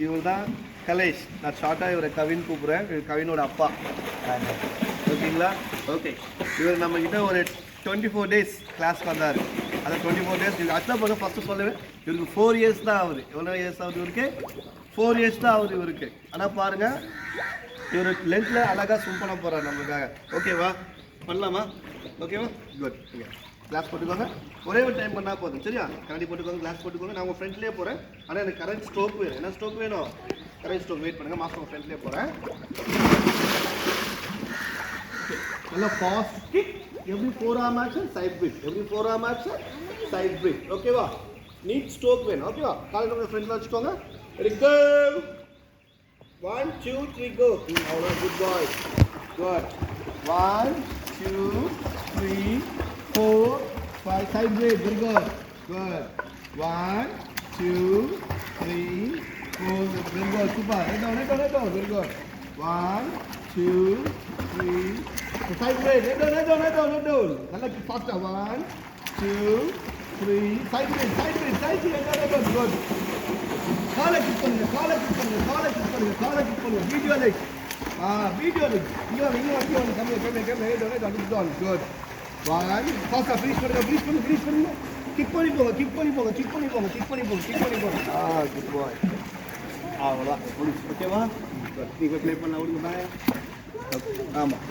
இவர் தான் கலேஷ். நான் ஷார்ட்டாக இவரை கவின் கூப்பிட்றேன். இவர் கவினோட அப்பா. ஓகேங்களா? ஓகே. இவர் நம்மக்கிட்ட ஒரு 24 days கிளாஸ்க்கு வந்தார். அந்த 24 days ஆக்சுவலாக பார்த்தா ஃபஸ்ட்டு சொல்லவே இவருக்கு 4 years தான் ஆகுது. எவ்வளோ இயர்ஸ் ஆகுது இவருக்கு? 4 years தான் ஆகுது இவருக்கு. ஆனால் பாருங்கள், இவர் லென்த்தில் அழகாக ஸ்விம் பண்ண போகிறார் நம்மளுக்காக. ஓகேவா? பண்ணலாமா? ஓகேவா? குட். ஓகே, கிளாஸ் போட்டுக்கோங்க. ஒரே ஒரு டைம் பண்ணால் போதும். சரியா? கரண்டி போட்டுக்கோங்க, கிளாஸ் போட்டுக்கோங்க. நான் உங்கள் ஃப்ரெண்ட்லேயே போகிறேன். ஆனால் எனக்கு கரண்ட் ஸ்ட்ரோக் வேணும். என்ன ஸ்ட்ரோக் வேணும்? Current stroke. வெயிட் பண்ணுங்கள், மாஸ்டர் உங்கள் ஃப்ரெண்ட்லேயே போகிறேன். நல்லா fast kick. Every 4 arm action side breath. Every 4 arm action side breath. ஓகேவா? நீட் ஸ்ட்ரோக் வேணும். ஓகேவா? காலையில் உங்கள் ஃப்ரெண்ட்ஸில் வச்சுக்கோங்க. Ready, go. 1 2 3 கோ. அவ்வளோ. Good boy. Good. 1 2 3 4 5 side break. Very good. Good. 1 2 3 4. Very good. Super. Let down. Very good. 1 2 3. Side break. Let down. Nalla faster. 1 2 3. Side break. Let down. Good. காலை kick பண்ணுங்க. Video like. Video like. இங்க வந்து கம்மி. Good. 1. Faster. Finish பண்ணுங்க. Kick பண்ணி போங்க. Good boy. அவ்வளோதான். ஓகேவா? நீங்கள் ப்ளே பண்ணலாம். விடுங்க. பாய். ஆமாம்.